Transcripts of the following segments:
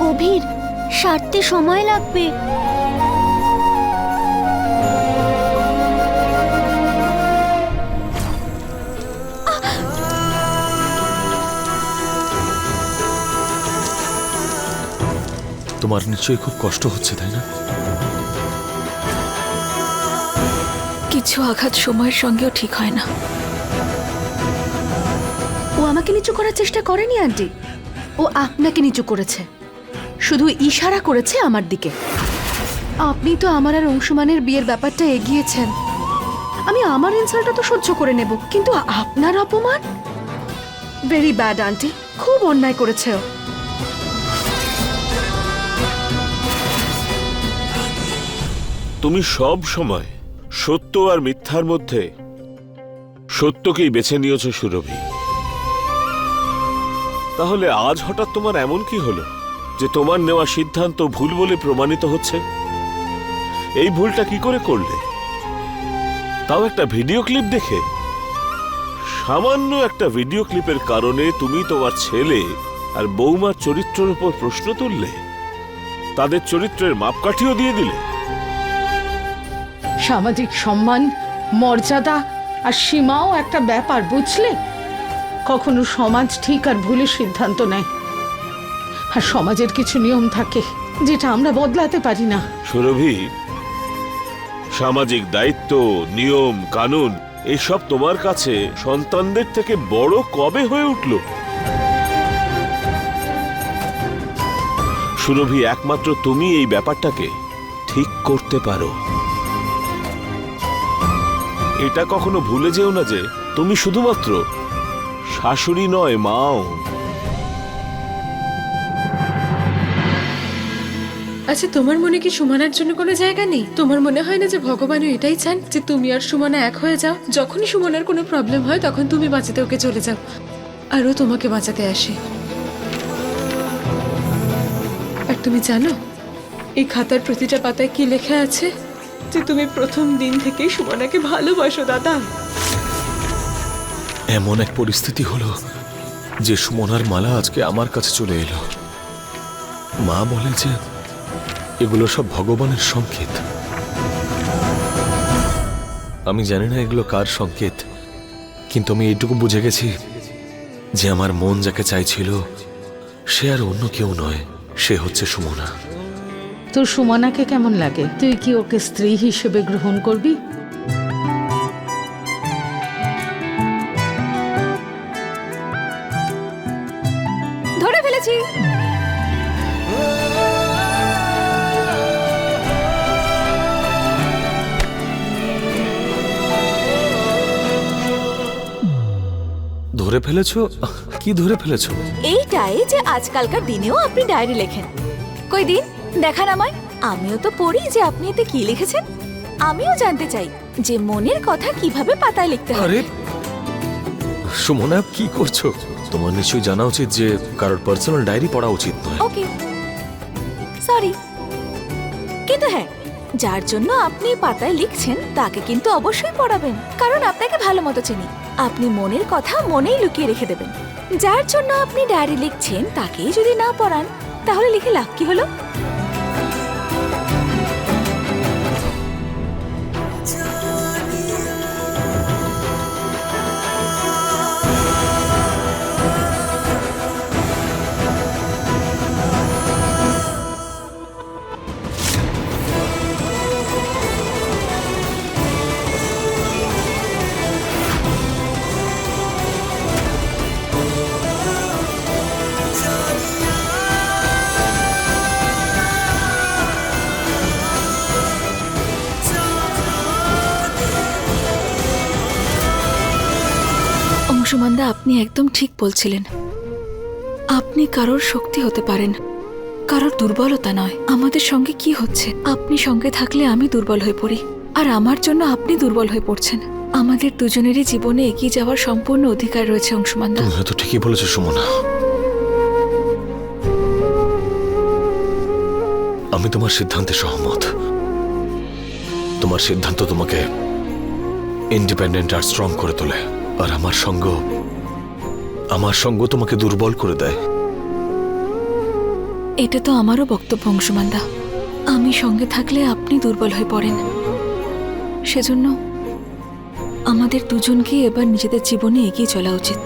গভীর, সারতে সময় লাগবে। তোমার নিশ্চয়ই খুব কষ্ট হচ্ছে, তাই না? কিছু আঘাত সময়ের সঙ্গেও ঠিক হয় না। ও আমাকে নিচু করার চেষ্টা করেনি আন্টি, ও আপনাকে নিচু করেছে, শুধু ইশারা করেছে আমার দিকে। আপনি তো আমার আর অংশুমানের বিয়ের ব্যাপারটা এগিয়েছেন, আমি আমার ইনসাল্টটা তো সহ্য করে নেব, কিন্তু আপনার অপমান, ভেরি ব্যাড আন্টি, খুব অন্যায় করেছে ও। তুমি সব সময় সত্য আর মিথ্যার মধ্যে সত্যকেই বেছে নিয়েছো সুরভি। তাহলে আজ হঠাৎ তোমার এমন কি হলো যে তোমার নেওয়া সিদ্ধান্ত ভুল বলে প্রমাণিত হচ্ছে? এই ভুলটা কি করে করলে? তাও একটা ভিডিও ক্লিপ দেখে। সামান্য একটা ভিডিও ক্লিপের কারণে তুমি তোমার ছেলে আর বৌমার চরিত্রের উপর প্রশ্ন তুললে, তাদের চরিত্রের মাপকাঠিও দিয়ে দিলে। সামাজিক সম্মান, মর্যাদা আর সীমাও একটা ব্যাপার, বুঝলে? কখনো সমাজ ঠিক আর ভুলের সিদ্ধান্ত নেয়, আর সমাজের কিছু নিয়ম থাকে যেটা আমরা বদলাতে পারি না। সুরভি, সামাজিক দায়িত্ব, নিয়ম কানুন এসব তোমার কাছে সন্তানদের থেকে বড় কবে হয়ে উঠল? সুরভি, একমাত্র তুমি এই ব্যাপারটাকে ঠিক করতে পারো। এটা কখনো ভুলে যেও না যে তুমি শুধুমাত্র শাশুড়ি নয়, মাও। আচ্ছা, তোমার মনে কি সুমনার জন্য কোনো জায়গা নেই? তোমার মনে হয় না যে ভগবানও এটাই চান যে তুমি আর সুমনা এক হয়ে যাও? যখনই সুমনার কোনো প্রবলেম হয় তখন তুমি বাঁচাতে ওকে চলে যাও, আর ও তোমাকে বাঁচাতে আসে। আর তুমি জানো এই খাতার প্রতিটা পাতায় কি লেখা আছে? যে তুমি প্রথম দিন থেকেই সুমনাকে ভালোবাসো দাদা। এমন এক পরিস্থিতি হলো যে সুমনার মালা আজকে আমার কাছে চলে এলো। মা বলে যে এগুলো সব ভগবানের সংকেত। আমি জানি না এগুলো কার সংকেত, কিন্তু আমি এইটুকু বুঝে গেছি যে আমার মন যাকে চাইছিল সে আর অন্য কেউ নয়, সে হচ্ছে সুমনা। তোর সুমনাকে কেমন লাগে? তুই কি ওকে স্ত্রী হিসেবে গ্রহণ করবি? ধরে ফেলেছি। ধরে ফেলেছো? কি ধরে ফেলেছো? এইটাই যে আজকালকার দিনেও আপনি ডায়েরি লেখেন। কই দিন দেখান আমায়, আমিও তো পড়ি যে আপনি এতে কি লিখেছেন। আমিও জানতে চাই যে মনের কথা কিভাবে পাতায় লিখতে হয়। আরে সুমনা, কি করছো? তোমার নিশ্চয়ই জানা উচিত যে কারোর পার্সোনাল ডায়েরি পড়া উচিত নয়। ওকে, সরি, কিন্তু হ্যাঁ, যার জন্য আপনি পাতায় লিখছেন তাকে কিন্তু অবশ্যই পড়াবেন, কারণ আপনাকে ভালো মতো চিনি। আপনি মনের কথা মনেই লুকিয়ে রেখে দেবেন। যার জন্য আপনি ডায়েরি লিখছেন তাকেই যদি না পড়ান তাহলে লিখে লাভ কি হলো? অংশুমানদা, আপনি একদম ঠিক বলছিলেন। আপনি কারোর শক্তি হতে পারেন, কারোর দুর্বলতা নয়। আমাদের সঙ্গে কি হচ্ছে? আপনি সঙ্গে থাকলে আমি দুর্বল হয়ে পড়ি, আর আমার জন্য আপনি দুর্বল হয়ে পড়ছেন। আমাদের দুজনেরই জীবনে এগিয়ে যাওয়ার সম্পূর্ণ অধিকার রয়েছে অংশুমানদা। তুমি হয়তো ঠিকই বলেছো সুমনা। আমি তোমার সিদ্ধান্তে সহমত। তোমার সিদ্ধান্ত তোমাকে ইন্ডিপেন্ডেন্ট আর স্ট্রং করে তোলে, আর আমার সঙ্গ তোমাকে দুর্বল করে দেয়। এটা তো আমারও বক্তব্য অংশুমানদা। আমি সঙ্গে থাকলে আপনি দুর্বল হয়ে পড়েন, সেজন্য আমাদের দুজনকে এবার নিজেদের জীবনে এগিয়ে চলা উচিত।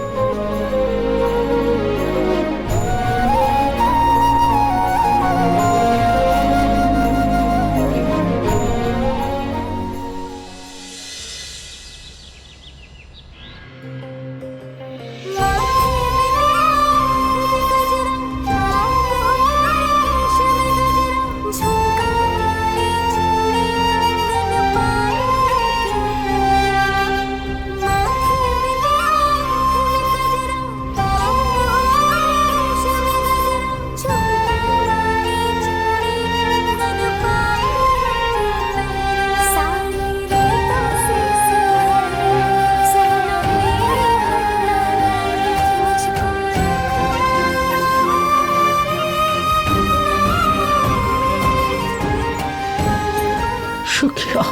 সুখী হও।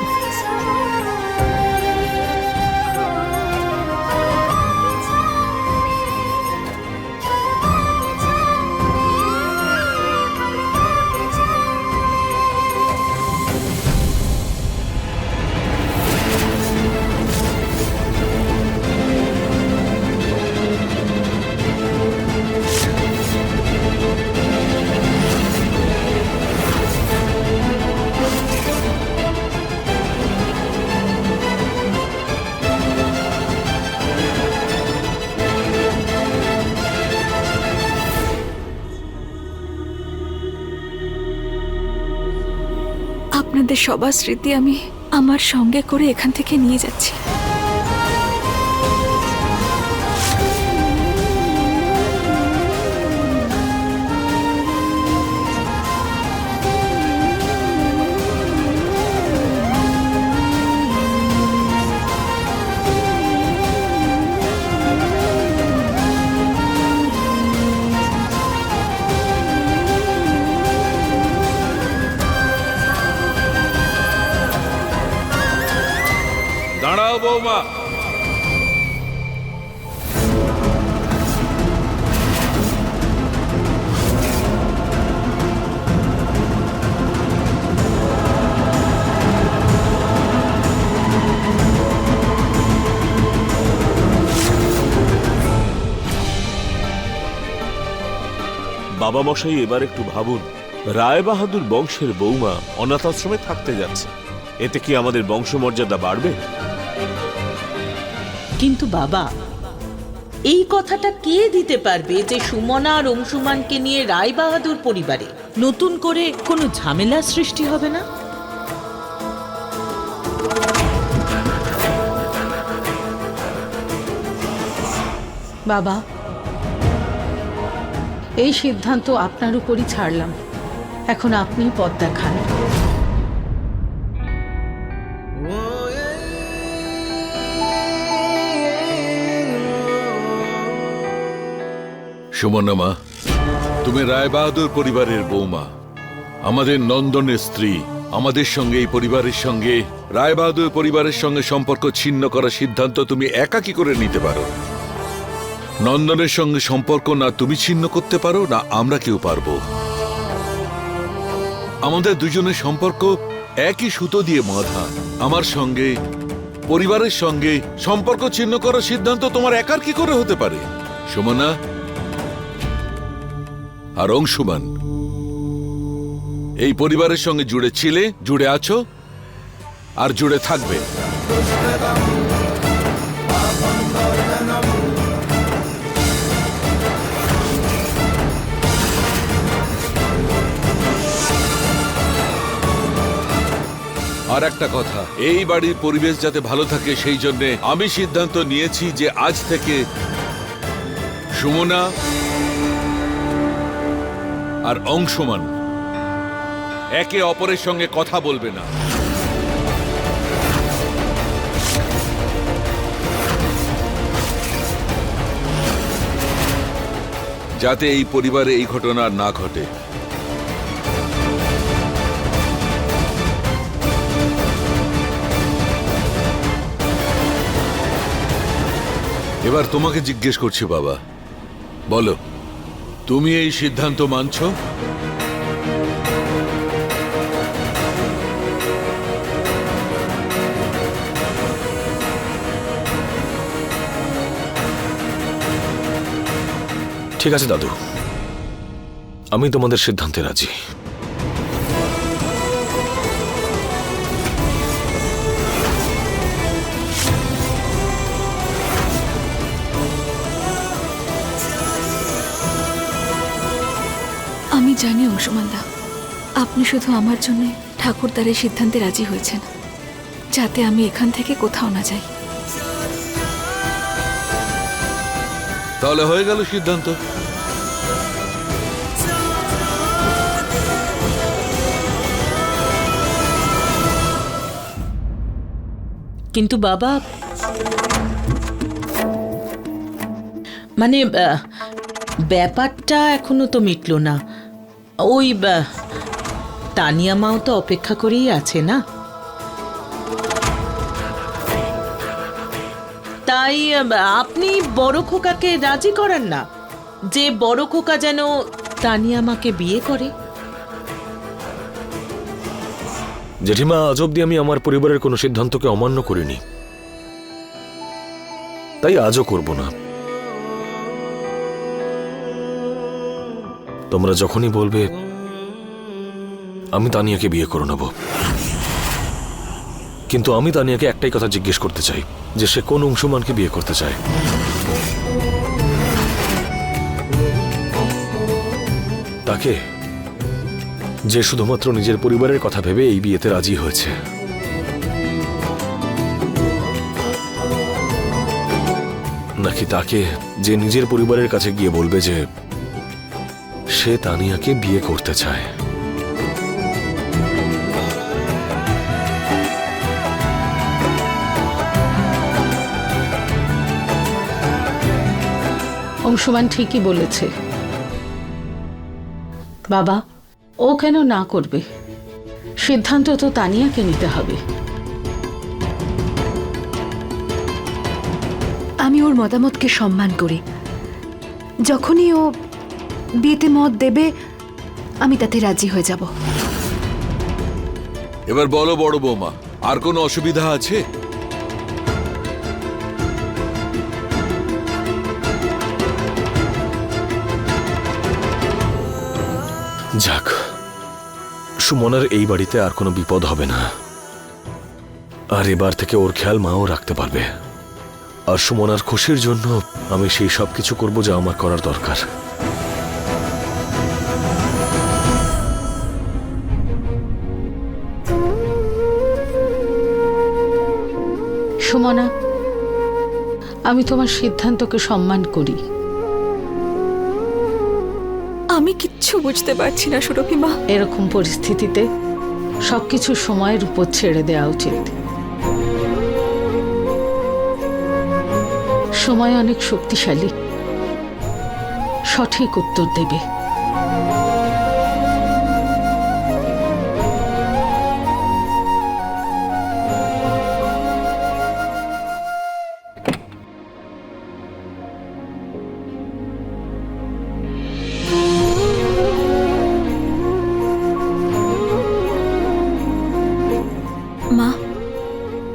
আপনাদের সবার স্মৃতি আমি আমার সঙ্গে করে এখান থেকে নিয়ে যাচ্ছি। দাঁড়াও বৌমা। বাবা মশাই, এবার একটু ভাবুন, রায় বাহাদুর বংশের বৌমা অনাথ আশ্রমে থাকতে যাচ্ছে, এতে কি আমাদের বংশমর্যাদা বাড়বে? কিন্তু বাবা, এই কথাটা কে দিতে পারবে যে সুমনা আর অংশুমানকে নিয়ে রায় বাহাদুর পরিবারে নতুন করে কোনো ঝামেলার সৃষ্টি হবে না? বাবা, এই সিদ্ধান্ত আপনার উপরই ছাড়লাম। এখন আপনিই পথ দেখান। সুমনা মা, তুমি রায় বাহাদুর পরিবারের বৌমা, আমাদের নন্দনের স্ত্রী। আমাদের সঙ্গে, এই পরিবারের সঙ্গে, রায় বাহাদুর পরিবারের সঙ্গে সম্পর্ক ছিন্ন করার সিদ্ধান্ত তুমি একা কি করে নিতে পারো? নন্দনের সঙ্গে সম্পর্ক না তুমি ছিন্ন করতে পারো, না আমরা কেউ পারবো। আমাদের দুজনের সম্পর্ক একই সুতো দিয়ে বাঁধা। আমার সঙ্গে, পরিবারের সঙ্গে সম্পর্ক ছিন্ন করার সিদ্ধান্ত তোমার একার কি করে হতে পারে? সুমনা আর অংশুমান এই পরিবারের সঙ্গে জুড়ে ছিলে, জুড়ে আছো, আর জুড়ে থাকবে। আর একটা কথা, এই বাড়ির পরিবেশ যাতে ভালো থাকে সেই জন্য আমি সিদ্ধান্ত নিয়েছি যে আজ থেকে সুমনা আর অংশুমান একে অপরের সঙ্গে কথা বলবে না। যাতে এই পরিবারে এই ঘটনা না ঘটে। এবার তোমাকে জিজ্ঞেস করছি বাবা, বলো, তুমি এই সিদ্ধান্ত মানছো? ঠিক আছে দাদু, আমি তোমাদের সিদ্ধান্তে রাজি। আমি জানি অংশুমানদা, আপনি শুধু আমার জন্য ঠাকুরদারের সিদ্ধান্তে রাজি হয়েছেন, যাতে আমি এখান থেকে কোথাও না যাই। তাহলে হয়ে গেল সিদ্ধান্ত। কিন্তু বাবা, মানে ব্যাপারটা এখনো তো মিটলো না। ওই তানিয়া মাও তো অপেক্ষা করেই আছে না? তাই আপনি বড় খোকাকে রাজি করান না, যে বড় খোকা যেন তানিয়া মাকে বিয়ে করে। জেঠিমা, আজ অব্দি আমি আমার পরিবারের কোনো সিদ্ধান্তকে অমান্য করিনি, তাই আজও করব না। তোমরা যখনই বলবে আমি তানিয়াকে বিয়ে করে নেব, কিন্তু আমি তানিয়াকে একটাই কথা জিজ্ঞেস করতে চাই, যে সে কোন অংশুমানকে বিয়ে করতে চায়। তাকে, যে শুধুমাত্র নিজের পরিবারের কথা ভেবে এই বিয়েতে রাজি হয়েছে। নাকি তাকে, যে নিজের পরিবারের কাছে গিয়ে বলবে যে সে তানিয়াকে বিয়ে করতে চায়। অংশুমান ঠিকই বলেছে বাবা, ও কেন না করবে? সিদ্ধান্ত তো তানিয়াকে নিতে হবে। আমি ওর মতামতকে সম্মান করি। যখনই ও বিয়েতে মত দেবে, আমি তাতে রাজি হয়ে যাব। এবার বলো বড় বৌমা, আর কোনো অসুবিধা আছে? যাক, সুমনার এই বাড়িতে আর কোনো বিপদ হবে না, আর এবার থেকে ওর খেয়াল মাও রাখতে পারবে। আর সুমনার খুশির জন্য আমি সেই সব কিছু করবো যা আমার করার দরকার। সুমনা, আমি তোমার সিদ্ধান্তকে সম্মান করি। আমি কিচ্ছু বুঝতে পারছি না সুরভি মা। এরকম পরিস্থিতিতে সবকিছু সময়ের উপর ছেড়ে দেওয়া উচিত। সময় অনেক শক্তিশালী, সঠিক উত্তর দেবে। মা,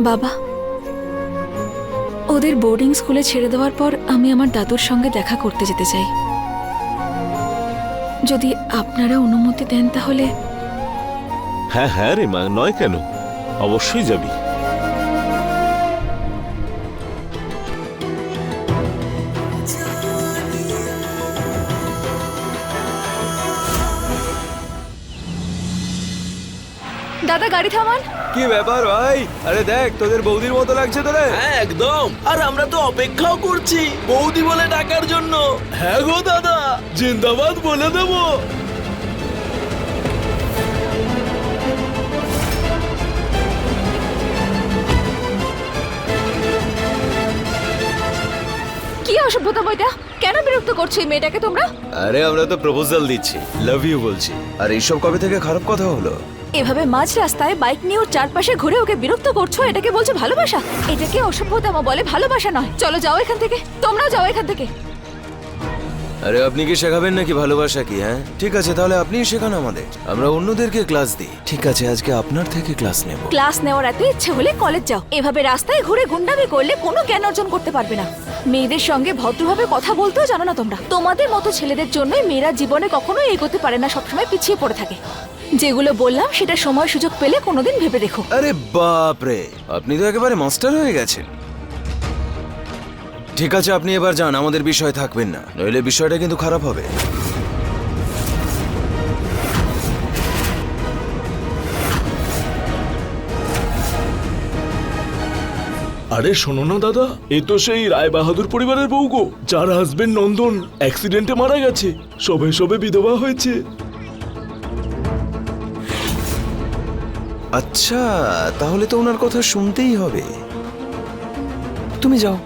বাবা, ওদের বোর্ডিং স্কুলে ছেড়ে দেওয়ার পর আমি আমার দাদুর সঙ্গে দেখা করতে যেতে চাই। যদি আপনারা অনুমতি দেন তাহলে। হ্যাঁ হ্যাঁ রে মা, নয় কেন, অবশ্যই যাবি। দাদা, গাড়ি থামান। কি ব্যাপার ভাই? আরে দেখ, তোদের বৌদির মতো লাগছে তোরে। হ্যাঁ একদম, আর আমরা তো অপেক্ষাও করছি বৌদি বলে ডাকার জন্য। হ্যাঁ গো দাদা, জিন্দাবাদ বলে দেবো। কি অসভ্যতা বইটা? কেন বিরক্ত করছো এই মেয়েটাকে তোমরা? আরে আমরা তো প্রপোজাল দিচ্ছি, লাভ ইউ বলছি। আর এইসব কবে থেকে খারাপ কথা হলো? এভাবে মাঝ রাস্তায় বাইক নিয়ে ওর চারপাশে ঘুরে ওকে বিরক্ত করছো, এটাকে বলছো ভালোবাসা? এটাকে অসভ্যতা বলে, ভালোবাসা নয়। চলো যাও এখান থেকে, তোমরাও যাও এখান থেকে। আরে আপনি কি শেখাবেন নাকি ভালোবাসা কি? হ্যাঁ ঠিক আছে, তাহলে আপনিই শেখান আমাদের, আমরা অন্যদেরকে ক্লাস দিই। ঠিক আছে, আজকে আপনার থেকে ক্লাস নেব। ক্লাস নেওয়ার এত ইচ্ছে হলে কলেজ যাও। এভাবে রাস্তায় ঘুরে গুন্ডামি করলে কোনো জ্ঞান অর্জন করতে পারবে না। মেয়েদের সঙ্গে ভদ্রভাবে কথা বলতেও জানো না তোমরা। তোমাদের মতো ছেলেদের জন্যই মেয়েরা জীবনে কখনোই এগোতে পারে না, সবসময় পিছিয়ে পড়ে থাকে। যেগুলো বললাম সেটা সময় সুযোগ পেলে কোনোদিন ভেবে দেখো। আরে বাপ রে, আপনি তো একেবারে মাস্টার হয়ে গেছেন। ঠিক আছে, আপনি এবার যান, আমাদের বিষয় থাকবেন না, নইলে বিষয়টা কিন্তু খারাপ হবে। আরে শোনো না দাদা, এ তো সেই রায় বাহাদুর পরিবারের বউ গো, যার হাজবেন্ড নন্দন অ্যাক্সিডেন্টে মারা গেছে, সবে সবে বিধবা হয়েছে। আচ্ছা, তাহলে তো ওনার কথা শুনতেই হবে। তুমি যাও,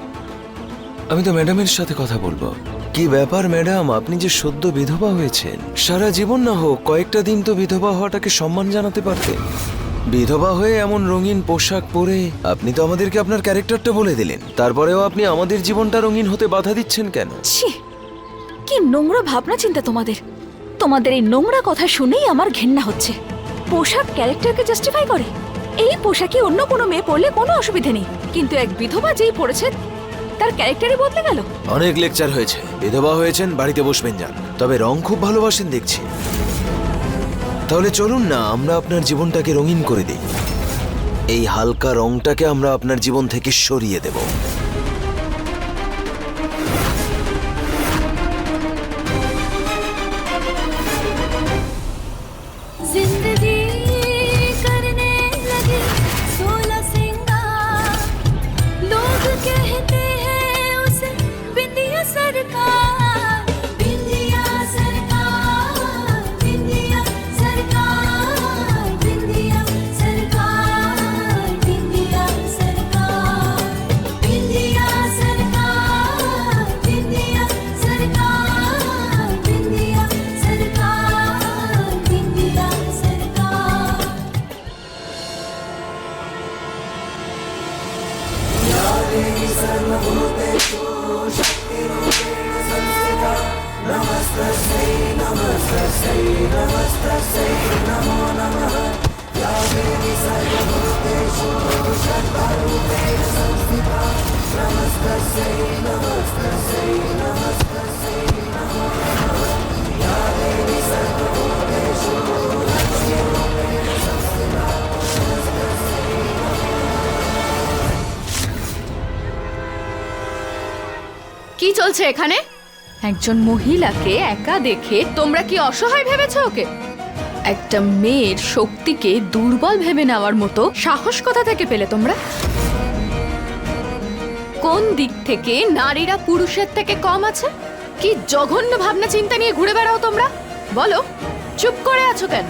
আমি তো ম্যাডামের সাথে কথা বলবো। কি ব্যাপার ম্যাডাম, আপনি যে সদ্য বিধবা হয়েছেন, সারা জীবন না হোক কয়েকটা দিন তো বিধবা হওয়াটাকে সম্মান জানাতে পারতেন। বিধবা হয়ে এমন রঙিন পোশাক পরে আপনি তো আমাদেরকে আপনার ক্যারেক্টারটা বলে দিলেন, তারপরেও আপনি আমাদের জীবনটা রঙিন হতে বাধা দিচ্ছেন কেন? ছি, কি নোংরা ভাবনা চিন্তা তোমাদের। তোমাদের এই নোংরা কথা শুনেই আমার ঘেন্না হচ্ছে। পোশাক ক্যারেক্টারকে জাস্টিফাই করে। এই পোশাকে অন্য কোনো মেয়ে পরলে কোনো অসুবিধা নেই, কিন্তু এক বিধবা যেই পড়েছে তার ক্যারেক্টারই বদলে গেল। অনেক লেকচার হয়েছে, বিধবা হয়েছেন, বাড়িতে বসবেন যান। তবে রং খুব ভালোবাসেন দেখছি। তাহলে চলুন না, আমরা আপনার জীবনটাকে রঙিন করে দিই। এই হালকা রংটাকে আমরা আপনার জীবন থেকে সরিয়ে দেব। जिंदगी करने लगे 16 सिंगार, लोग कहते हैं उसे बिंदिया सरकार, बिंदिया सरकार, बिंदिया सरकार, बिंदिया सरकार, बिंदिया सरकार, बिंदिया सरकार, बिंदिया सरकार, बिंदिया सरकार, बिंदिया सरकार। কি চলছে এখানে? একজন মহিলাকে একা দেখে তোমরা কি অসহায় ভেবেছো ওকে? একটা মেয়ের শক্তিকে দুর্বল ভেবে নেওয়ার মতো সাহস কোথা থেকে পেলে তোমরা? কোন দিক থেকে নারীরা পুরুষের থেকে কম আছে? কি জঘন্য ভাবনা চিন্তা নিয়ে ঘুরে বেড়াও তোমরা? বলো, চুপ করে আছো কেন?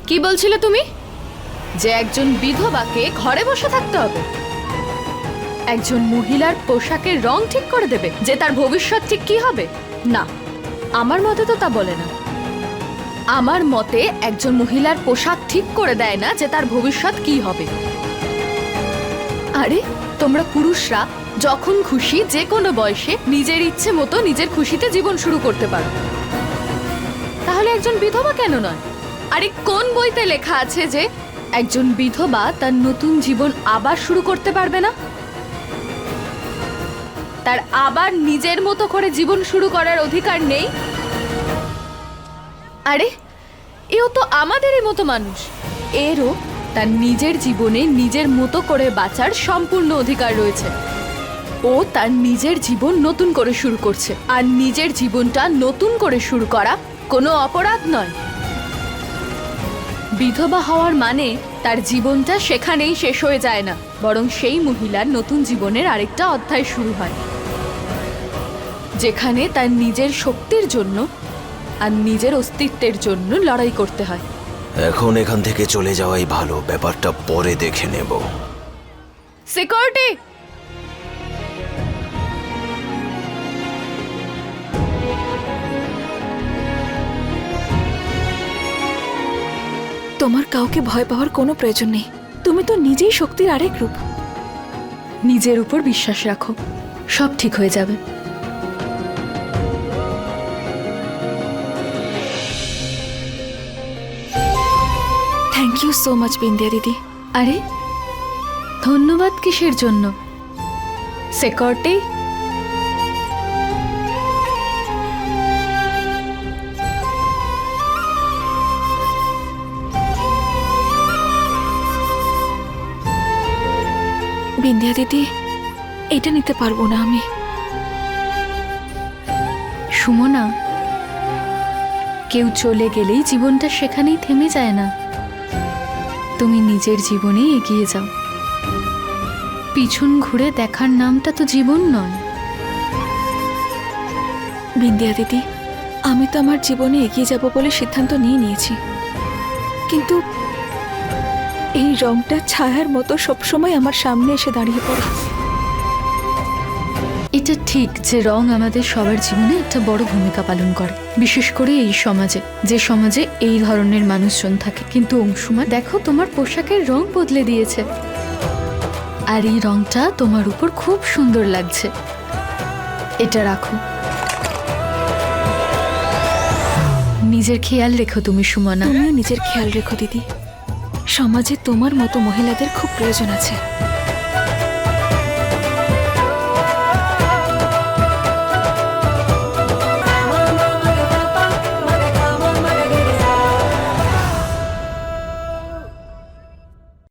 কি বলছিলে তুমি? যে একজন বিধবাকে ঘরে বসে থাকতে হবে? একজন মহিলার পোশাকের রং ঠিক করে দেবে যে তার ভবিষ্যৎ ঠিক কি হবে? না, আমার মতে তো তা বলে না। আমার মতে একজন মহিলার পোশাক ঠিক করে দেয় না যে তার ভবিষ্যৎ কি হবে। আরে তোমরা পুরুষরা যখন খুশি যে কোনো বয়সে নিজের ইচ্ছে মতো নিজের খুশিতে জীবন শুরু করতে পারো, তাহলে একজন বিধবা কেন নয়? আরে কোন বইতে লেখা আছে যে একজন বিধবা তার নতুন জীবন আবার শুরু করতে পারবে না? তার আবার নিজের মতো করে জীবন শুরু করার অধিকার নেই? আরে এও তো আমাদেরই মতো মানুষ, এরও তার নিজের জীবনে নিজের মতো করে বাঁচার সম্পূর্ণ অধিকার রয়েছে। ও তার নিজের জীবন নতুন করে শুরু করছে, আর নিজের জীবনটা নতুন করে শুরু করা কোনো অপরাধ নয়। বিধবা হওয়ার মানে তার জীবনটা সেখানেই শেষ হয়ে যায় না, বরং সেই মহিলার নতুন জীবনের আরেকটা অধ্যায় শুরু হয়, যেখানে তার নিজের শক্তির জন্য আর নিজের অস্তিত্বের জন্য লড়াই করতে হয়। এখন এখান থেকে চলে যাওয়াই ভালো, ব্যাপারটা পরে দেখে নেব। সিকিউরিটি! তোমার কাউকে ভয় পাওয়ার কোনো প্রয়োজন নেই। তুমি তো নিজেই শক্তির আরেক রূপ। নিজের উপর বিশ্বাস রাখো, সব ঠিক হয়ে যাবে। Thank you so much Bindiya দিদি। আরে ধন্যবাদ কিসের জন্য? সেকর্টে বিন্দিয়া দিদি, এটা নিতে পারবো না আমি। সুমনা, কেউ চলে গেলেই জীবনটা সেখানেই থেমে যায় না। তুমি নিজের জীবনে এগিয়ে যাও। পিছন ঘুরে দেখার নামটা তো জীবন নয়। বিন্দিয়া দিদি, আমি তো আমার জীবনে এগিয়ে যাব বলে সিদ্ধান্ত নিয়ে নিয়েছি, কিন্তু এই রংটা ছায়ার মতো সবসময় আমার সামনে এসে দাঁড়িয়ে পড়ে। এটা ঠিক যে রং আমাদের সবার জীবনে একটা বড় ভূমিকা পালন করে, বিশেষ করে এই সমাজে, যে সমাজে এই ধরনের মানুষজন থাকে। কিন্তু অংশুমা, দেখো তোমার পোশাকের রং বদলে দিয়েছে, আর এই রংটা তোমার উপর খুব সুন্দর লাগছে। এটা রাখো। নিজের খেয়াল রেখো তুমি সুমনা। তুমিও নিজের খেয়াল রেখো দিদি। সমাজে তোমার মতো মহিলাদের খুব প্রয়োজন আছে।